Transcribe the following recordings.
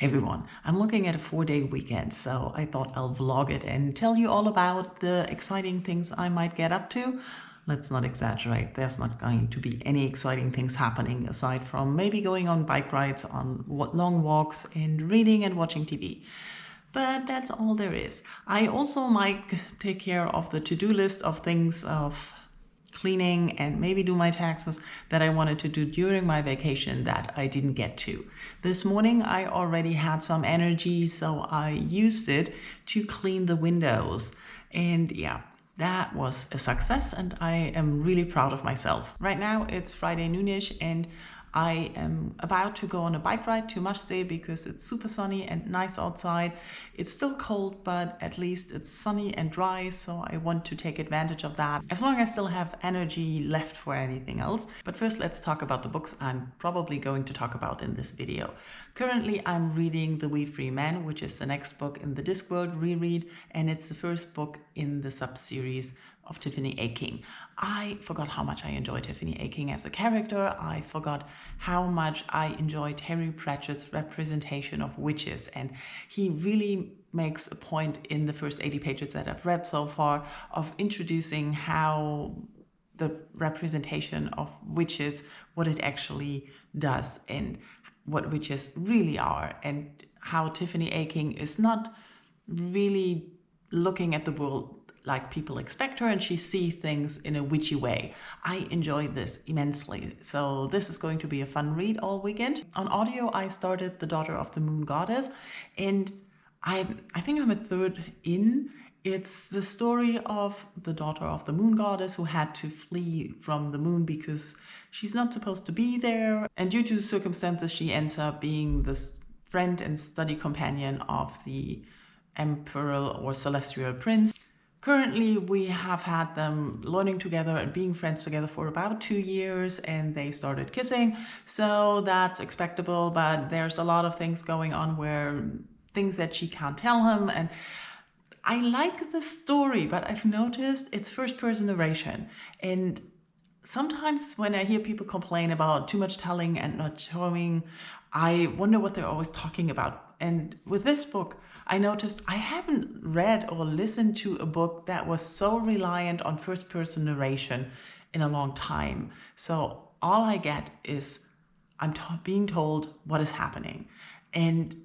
Everyone, I'm looking at a 4-day weekend, so I thought I'll vlog it and tell you all about the exciting things I might get up to. Let's not exaggerate, there's not going to be any exciting things happening aside from maybe going on bike rides, on long walks, and reading and watching TV. But that's all there is. I also might take care of the to-do list of things of cleaning and maybe do my taxes that I wanted to do during my vacation that I didn't get to. This morning I already had some energy, so I used it to clean the windows. And yeah, that was a success and I am really proud of myself. Right now it's Friday noonish and I am about to go on a bike ride to Nagoski because it's super sunny and nice outside. It's still cold, but at least it's sunny and dry, so I want to take advantage of that, as long as I still have energy left for anything else. But first, let's talk about the books I'm probably going to talk about in this video. Currently, I'm reading The Wee Free Man, which is the next book in the Discworld reread, and it's the first book in the sub-series of Tiffany A. King. I forgot how much I enjoy Tiffany A. King as a character. I forgot how much I enjoy Terry Pratchett's representation of witches, and he really makes a point in the first 80 pages that I've read so far of introducing how the representation of witches, what it actually does and what witches really are, and how Tiffany A. King is not really looking at the world like people expect her, and she sees things in a witchy way. I enjoyed this immensely, so this is going to be a fun read all weekend. On audio, I started The Daughter of the Moon Goddess, and I think I'm a third in. It's the story of the daughter of the moon goddess who had to flee from the moon because she's not supposed to be there, and due to circumstances she ends up being the friend and study companion of the emperor or celestial prince. Currently, we have had them learning together and being friends together for about 2 years, and they started kissing, so that's expectable, but there's a lot of things going on where things that she can't tell him, and I like the story, but I've noticed it's first-person narration, and sometimes when I hear people complain about too much telling and not showing, I wonder what they're always talking about. And with this book, I noticed I haven't read or listened to a book that was so reliant on first-person narration in a long time. So all I get is I'm being told what is happening. And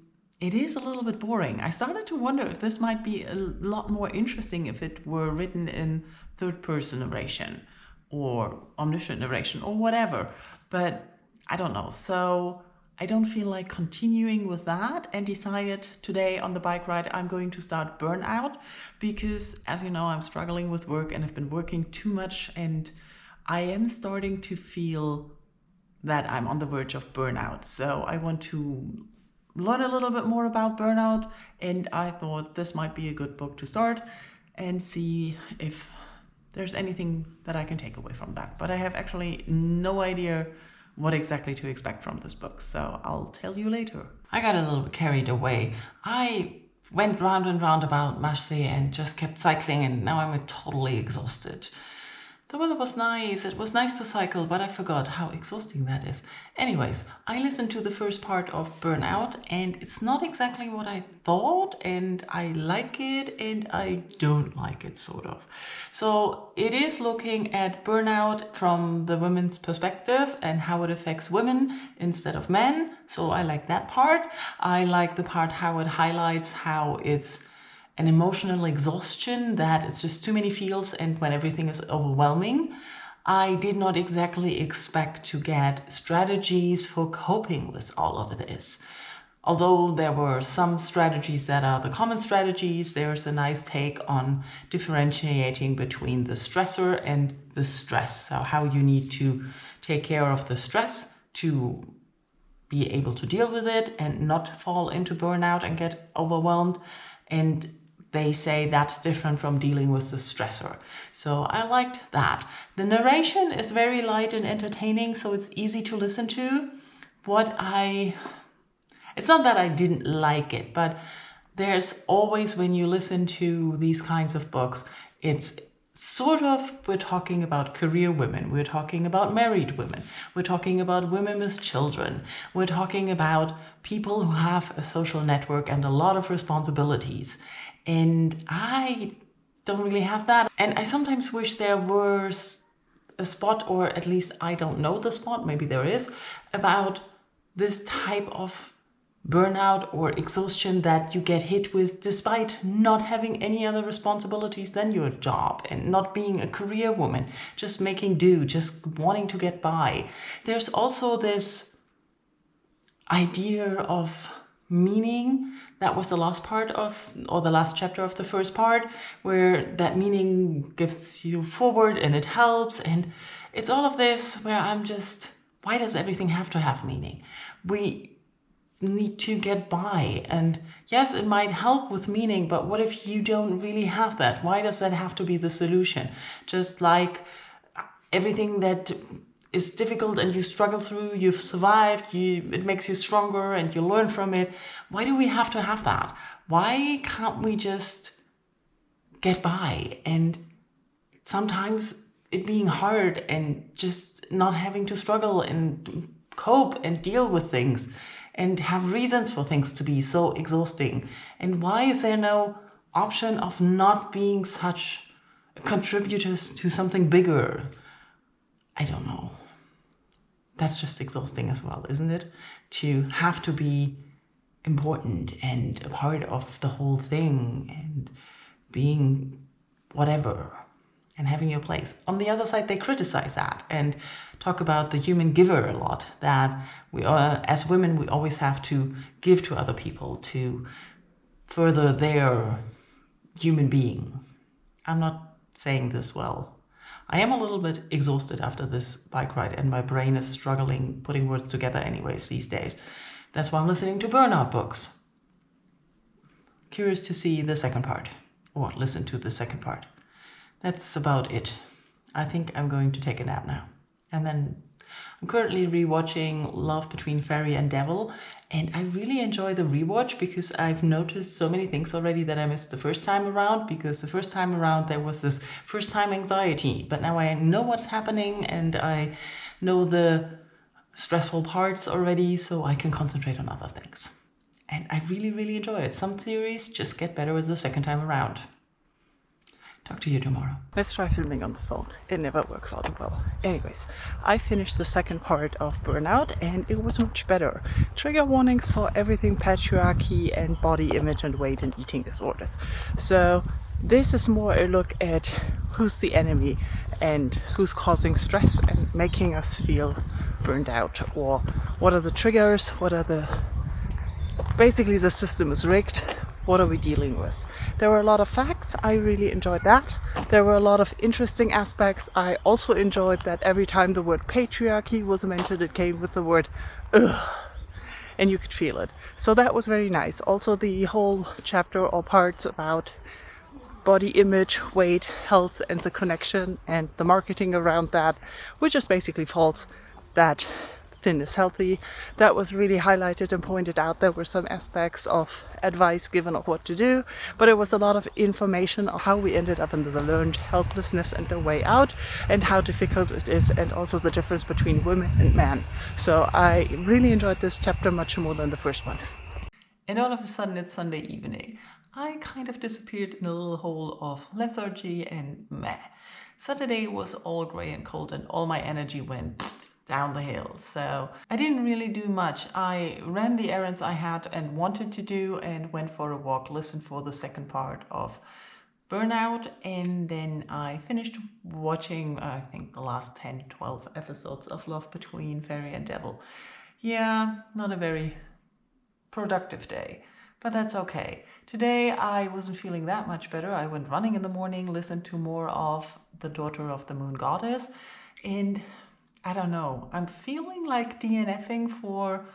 it is a little bit boring. I started to wonder if this might be a lot more interesting if it were written in third-person narration or omniscient narration or whatever, but I don't know. So I don't feel like continuing with that and decided today on the bike ride I'm going to start Burnout because, as you know, I'm struggling with work and I've been working too much, and I am starting to feel that I'm on the verge of burnout. So I want to learn a little bit more about burnout, and I thought this might be a good book to start and see if there's anything that I can take away from that. But I have actually no idea what exactly to expect from this book, so I'll tell you later. I got a little bit carried away. I went round and round about Nagoski and just kept cycling, and now I'm totally exhausted. The weather was nice, it was nice to cycle, but I forgot how exhausting that is. Anyways, I listened to the first part of Burnout, and it's not exactly what I thought, and I like it and I don't like it, sort of. So it is looking at burnout from the women's perspective and how it affects women instead of men. So I like that part. I like the part how it highlights how it's an emotional exhaustion, that it's just too many feels and when everything is overwhelming. I did not exactly expect to get strategies for coping with all of this. Although there were some strategies that are the common strategies, there's a nice take on differentiating between the stressor and the stress. So how you need to take care of the stress to be able to deal with it and not fall into burnout and get overwhelmed. And they say that's different from dealing with the stressor. So I liked that. The narration is very light and entertaining, so it's easy to listen to. It's not that I didn't like it, but there's always, when you listen to these kinds of books, it's sort of, we're talking about career women, we're talking about married women, we're talking about women with children, we're talking about people who have a social network and a lot of responsibilities. And I don't really have that. And I sometimes wish there was a spot, or at least I don't know the spot, maybe there is, about this type of burnout or exhaustion that you get hit with despite not having any other responsibilities than your job and not being a career woman, just making do, just wanting to get by. There's also this idea of meaning. That was the last part of, or the last chapter of the first part, where that meaning gives you forward and it helps. And it's all of this where I'm just, why does everything have to have meaning? We need to get by, and yes, it might help with meaning, but what if you don't really have that? Why does that have to be the solution? Just like everything that is difficult and you struggle through, you've survived, it makes you stronger and you learn from it. Why do we have to have that? Why can't we just get by? And sometimes it being hard and just not having to struggle and cope and deal with things and have reasons for things to be so exhausting. And why is there no option of not being such contributors to something bigger? I don't know. That's just exhausting as well, isn't it? To have to be important and a part of the whole thing and being whatever and having your place. On the other side, they criticize that and talk about the human giver a lot, that we are, as women, we always have to give to other people to further their human being. I'm not saying this well. I am a little bit exhausted after this bike ride, and my brain is struggling putting words together anyways these days. That's why I'm listening to Burnout books. Curious to see the second part, or listen to the second part. That's about it. I think I'm going to take a nap now. And then I'm currently rewatching Love Between Fairy and Devil, and I really enjoy the rewatch because I've noticed so many things already that I missed the first time around, because the first time around there was this first time anxiety, but now I know what's happening and I know the stressful parts already, so I can concentrate on other things. And I really, really enjoy it. Some theories just get better with the second time around. Talk to you tomorrow. Let's try filming on the phone. It never works out well. Anyways, I finished the second part of Burnout and it was much better. Trigger warnings for everything patriarchy and body image and weight and eating disorders. So this is more a look at who's the enemy and who's causing stress and making us feel burned out, or what are the triggers, what are the... Basically the system is rigged. What are we dealing with? There were a lot of facts. I really enjoyed that. There were a lot of interesting aspects. I also enjoyed that every time the word patriarchy was mentioned, it came with the word ugh, and you could feel it. So that was very nice. Also the whole chapter or parts about body image, weight, health and the connection and the marketing around that, which is basically false, that thin is healthy. That was really highlighted and pointed out. There were some aspects of advice given of what to do, but it was a lot of information on how we ended up in the learned helplessness and the way out, and how difficult it is, and also the difference between women and men. So I really enjoyed this chapter much more than the first one. And all of a sudden it's Sunday evening. I kind of disappeared in a little hole of lethargy and meh. Saturday was all grey and cold and all my energy went down the hill. So I didn't really do much. I ran the errands I had and wanted to do and went for a walk, listened for the second part of Burnout, and then I finished watching, I think, the last 10, 12 episodes of Love Between Fairy and Devil. Yeah, not a very productive day, but that's okay. Today I wasn't feeling that much better. I went running in the morning, listened to more of The Daughter of the Moon Goddess, and I don't know, I'm feeling like DNFing for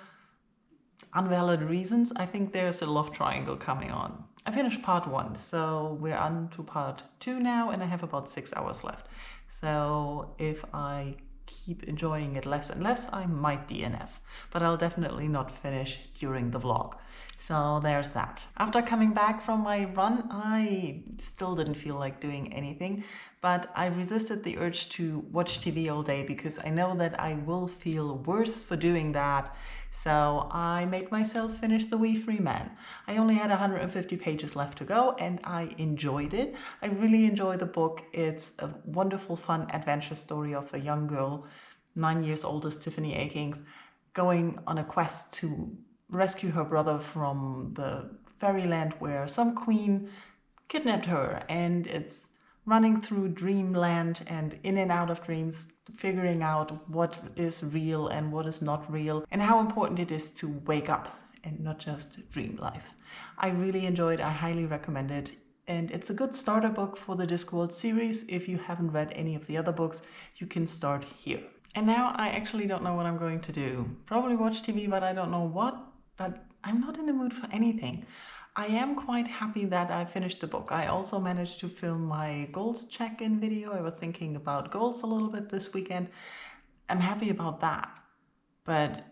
unvalid reasons. I think there's a love triangle coming on. I finished part 1, so we're on to part 2 now, and I have about 6 hours left. So if I keep enjoying it less and less, I might DNF, but I'll definitely not finish during the vlog. So there's that. After coming back from my run, I still didn't feel like doing anything, but I resisted the urge to watch TV all day because I know that I will feel worse for doing that. So I made myself finish The We Free Men. I only had 150 pages left to go and I enjoyed it. I really enjoy the book. It's a wonderful, fun adventure story of a young girl, 9 years old as Tiffany Akings, going on a quest to rescue her brother from the fairyland where some queen kidnapped her, and it's running through dreamland and in and out of dreams, figuring out what is real and what is not real, and how important it is to wake up and not just dream life. I really enjoyed it. I highly recommend it. And it's a good starter book for the Discworld series. If you haven't read any of the other books, you can start here. And now I actually don't know what I'm going to do. Probably watch TV, but I don't know what. But I'm not in the mood for anything. I am quite happy that I finished the book. I also managed to film my goals check-in video. I was thinking about goals a little bit this weekend. I'm happy about that, but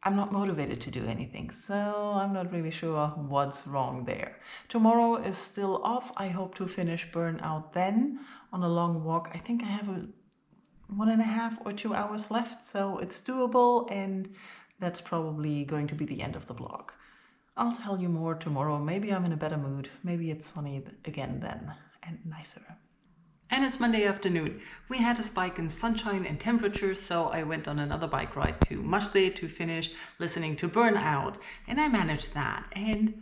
I'm not motivated to do anything, so I'm not really sure what's wrong there. Tomorrow is still off. I hope to finish Burnout then on a long walk. I think I have 1.5 or 2 hours left, so it's doable, and that's probably going to be the end of the vlog. I'll tell you more tomorrow. Maybe I'm in a better mood. Maybe it's sunny again then, and nicer. And it's Monday afternoon. We had a spike in sunshine and temperature, so I went on another bike ride to Marseille to finish listening to Burnout, and I managed that. And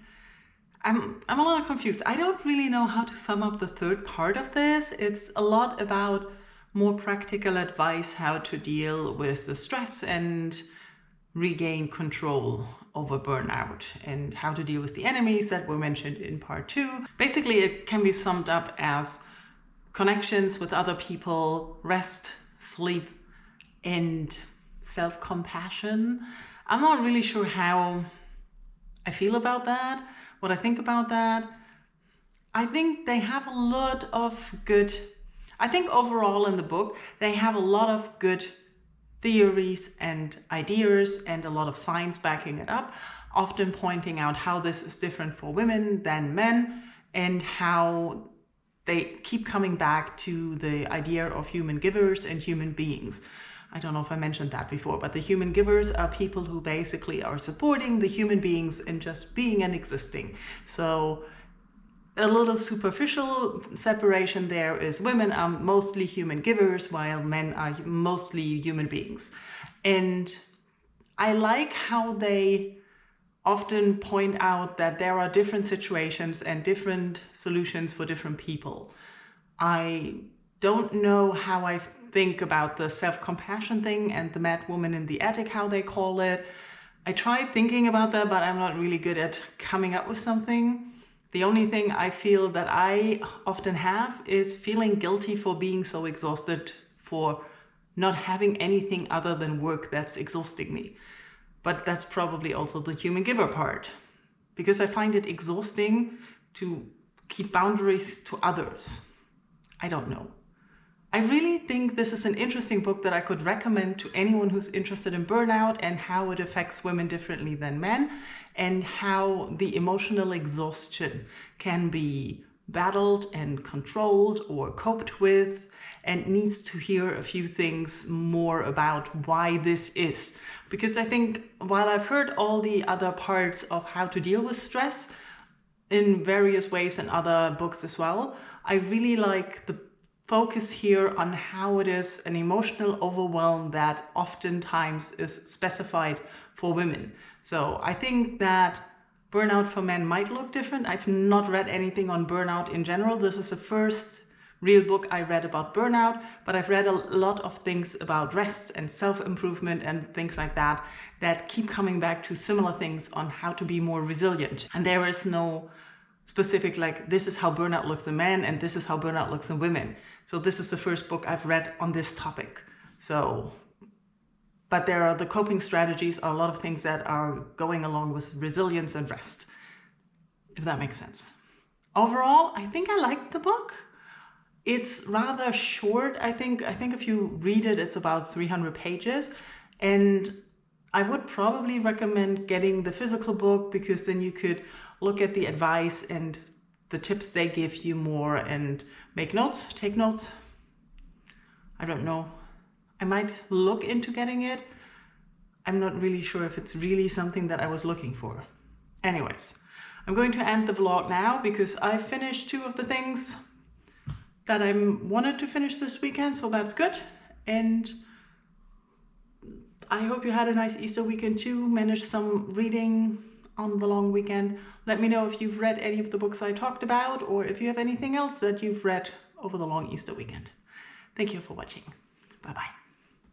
I'm a little confused. I don't really know how to sum up the third part of this. It's a lot about more practical advice, how to deal with the stress and regain control over burnout, and how to deal with the enemies that were mentioned in part 2. Basically, it can be summed up as connections with other people, rest, sleep, and self-compassion. I'm not really sure how I feel about that, what I think about that. I think they have a lot of good, I think overall in the book, they have a lot of good theories and ideas and a lot of science backing it up, often pointing out how this is different for women than men, and how they keep coming back to the idea of human givers and human beings. I don't know if I mentioned that before, but the human givers are people who basically are supporting the human beings in just being and existing. So a little superficial separation there is women are mostly human givers while men are mostly human beings. And I like how they often point out that there are different situations and different solutions for different people. I don't know how I think about the self-compassion thing and the mad woman in the attic, how they call it. I tried thinking about that, but I'm not really good at coming up with something. The only thing I feel that I often have is feeling guilty for being so exhausted, for not having anything other than work that's exhausting me. But that's probably also the human giver part, because I find it exhausting to keep boundaries to others. I don't know. I really think this is an interesting book that I could recommend to anyone who's interested in burnout and how it affects women differently than men, and how the emotional exhaustion can be battled and controlled or coped with, and needs to hear a few things more about why this is. Because I think while I've heard all the other parts of how to deal with stress in various ways in other books as well, I really like the focus here on how it is an emotional overwhelm that oftentimes is specified for women. So I think that Burnout for men might look different. I've not read anything on burnout in general. This is the first real book I read about burnout, but I've read a lot of things about rest and self-improvement and things like that that keep coming back to similar things on how to be more resilient. And there is no specific, like, this is how burnout looks in men and this is how burnout looks in women. So this is the first book I've read on this topic. So, but there are the coping strategies, are a lot of things that are going along with resilience and rest, if that makes sense. Overall, I think I liked the book. It's rather short. I think if you read it, it's about 300 pages. And I would probably recommend getting the physical book, because then you could look at the advice and the tips they give you more and make notes, take notes. I don't know. I might look into getting it. I'm not really sure if it's really something that I was looking for. Anyways, I'm going to end the vlog now because I finished 2 of the things that I wanted to finish this weekend, so that's good. And I hope you had a nice Easter weekend too, managed some reading on the long weekend. Let me know if you've read any of the books I talked about, or if you have anything else that you've read over the long Easter weekend. Thank you for watching. Bye-bye.